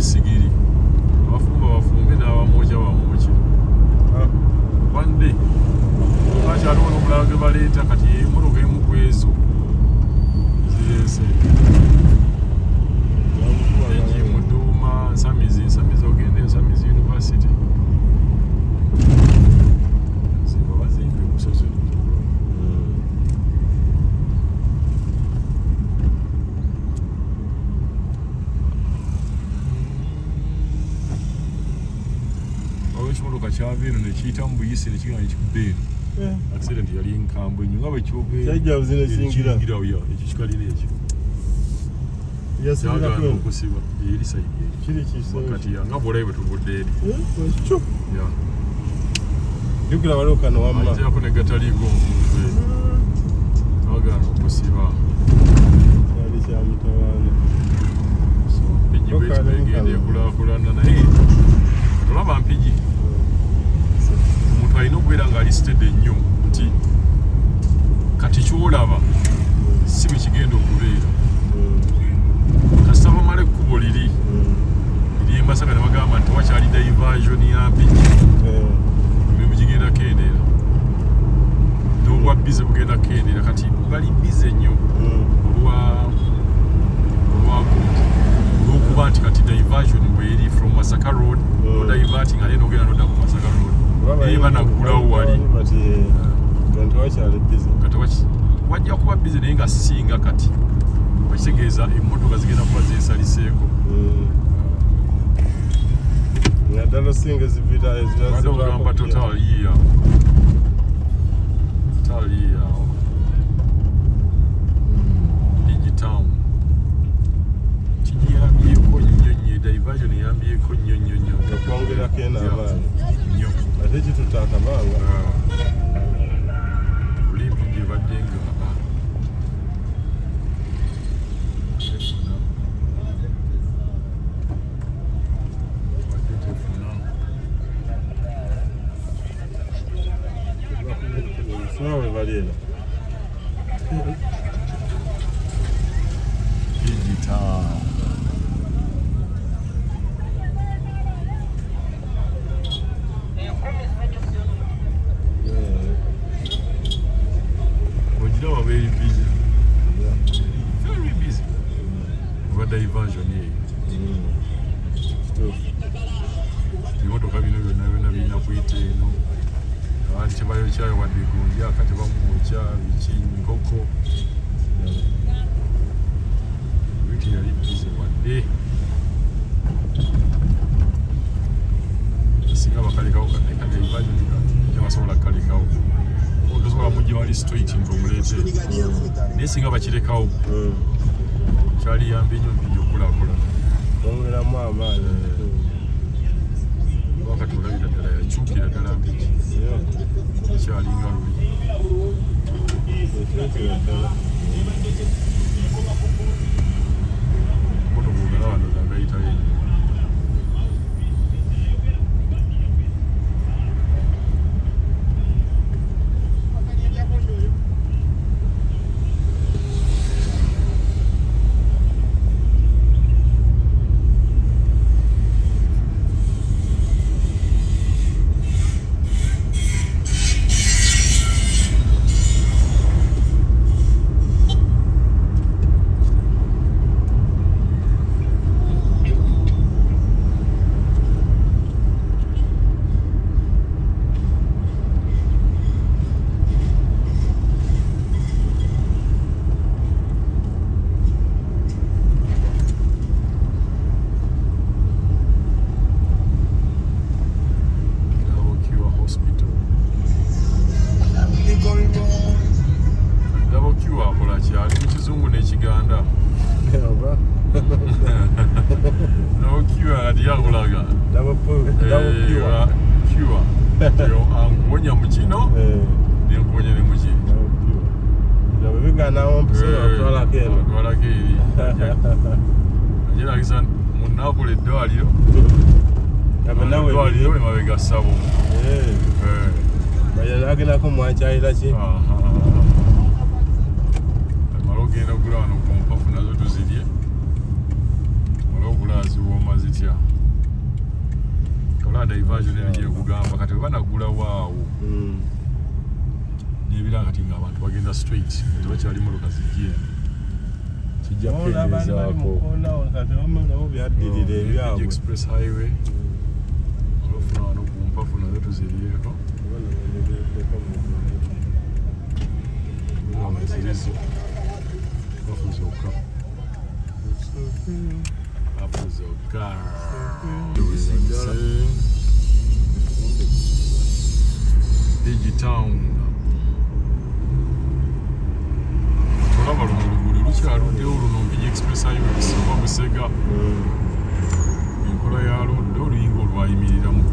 sigiri abafumba bafumbe n'abamwoja bamwoja one day kati aliwo n'okulaba ge baleeta kati emmotoka emu ku ezo zireese eji Muduuma Nsamizi ogende Nsamizi University bazimbe busozi ekimotoka kyaveeno nekiyita mu buyisi nekigenda nekikubba eno accident yali enkambwe nnyo nga bwekyogerawo ekyo kikalina ekyo kyagaana okusiba eri sayidi wakati nga bwolayi bwe tuvudde eri ajjako ne gataliiko omuntu kyagaana okusiba Mpigi bwekibegenda ekulaakulana naye olaba Mpigi omuntu alina okubeera nga listed ennyo nti kati kyolaba si bwe kigenda okubeera kasita bamala ekkubo liri e Masaka ne bagamba nti wakyali diversion ya Mpigi emirimu gigenda kendeera n'obwa bize bugenda kendeera kati bali bize nnyo olw'okuba nti kati diversion bweri from Masaka road no diverting ate n'ogenda nodda ku Masaka road naye banaggulawo wali wajja kuba bize naye nga singa kati bakitegeeza emmotoka zigenda kuba zeesaliseeko naddala singa ezivitaogamba total year Digitown kigiyambyeko nnyo diversion eyambyeko nnyo okwongerako en'amaanyi nnyo ate kituta akabanga Mpigi ebadde nga nawe baliera ogirawa very busy oba diversion eyo ebimotoka bino byonna birina kuyita eno abantu kyebayokyayo wadde gonja kati bamwokya biki nkoko wiki yali bize wadde singa bakalekawo kadeivajonika tebasobola kukalekawo tosobola mujja wali straight ngaomuleete naye singa bakirekawo kyaliyambye nnyo Mpigi okulaakulana ongeramu amaanyi wakati olabira ddala yakyukira ddala Mpigi ekyalinga luli motoka ogala wano zagayitayo Uganda. No cure at Yagulaga. Double cure. Angonia Muchino, the Angonia Muchino. We got now on Jackson, Monopoli Dorio. Dorio, my Gassabo. But you're not going to come one child. Marogena Gurano, Pump of another to Zidia. Marogula, as you want, Mazitia. era kati ng'abantu bagenda straight tebakyali motoka zijja kijja kukendeezaako express highway olufuna wano ku mpafu nazo tuzirieko zirizo mpafu zokka mpafu zokka Digitown olaba luno luguudo lukyaluddewo luno Mpigi express highway kusinga Busega enkola yalwo oluyinga olwayimiriramu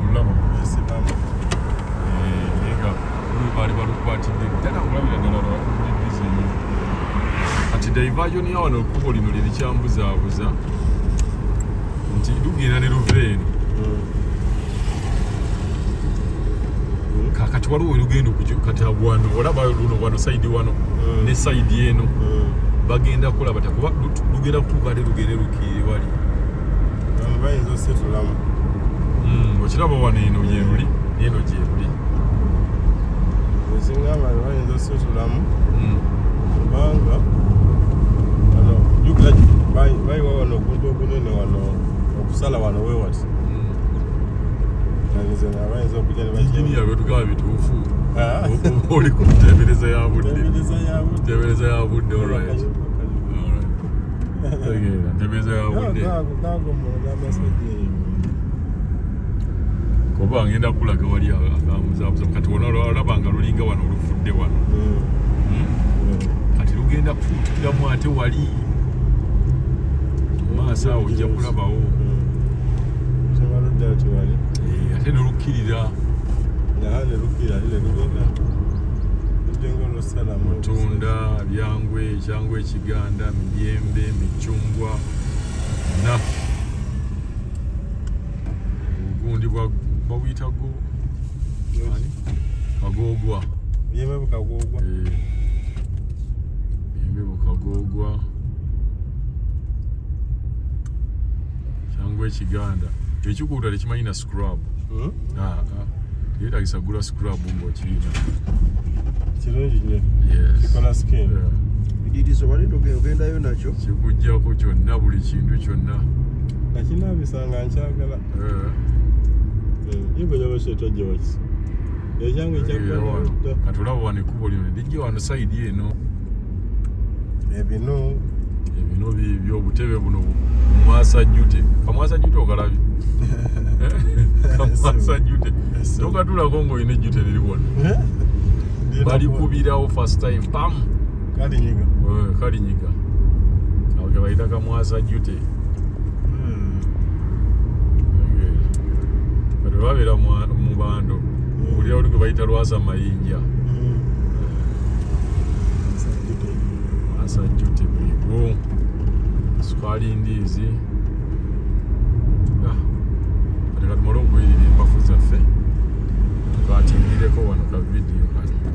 olulaba nga baali balukwatidde ddala olabira ddala lwadizenyo kati diversion ya wano ekkubo lino lirikyambuzaabuza nti lugenda ne luva eno kakati waliwo lugenda kati wano olaba luno wano sayidi wano ne sayidi eno bagenda kulaba takuba lugenda kutuuka ate lugende lukiire wali bayinza osetulamu okiraba wano eno gyeruli neno gyeruli ezingamba bayinza osetulamu kubanga wano jukira bayiwa wano okuntu okunene wano okusala wano wewati bayinza okujja nebajini yabe tugaba bituufu oli ku nteebereza ya budde nteebereza ya budde alright nteebereza ya budde kuba ngenda kulaga wali akamuzaabuza kati wona olabanga lulinga wano olufudde wano kati lugenda kufuukiramu ate wali maaso awo ojja kulabawo ate nelukkirira mutunda byangwe ekyangwe ekiganda miyembe micungwa na obugundi bwabuyitago kagogwa byembe bukagogwa byembe bukagogwa kyangwe ekiganda ekikuuta tekimanyi na scrub yeetagisa gula scrub ng'okirina kirungi nnyo Yes. kikola skin Bidirizo wali ogendayo nakyo kikujjako kyonna buli kintu kyonna nakinaabisanga nkyagala yegonyabasetojoki ekyange ekyakata kati olaba wano ekkubo lino lijja wano sayidi eno ebino bibyo obutebe buno mwasajjute kamwasajjute okalabye kamwasajjute tokatulako ng'olina ejjute liribona balikubirawo first time pam kalinyiga awo ke bayita kamwasajjute kati babeera mu bando buli oli gwe bayita lwasa mayinja mwasajjute bwegwo sukaali ndiizi kati katumale okwirira empafu zaffe tukatingireko wano ka vidiyo kano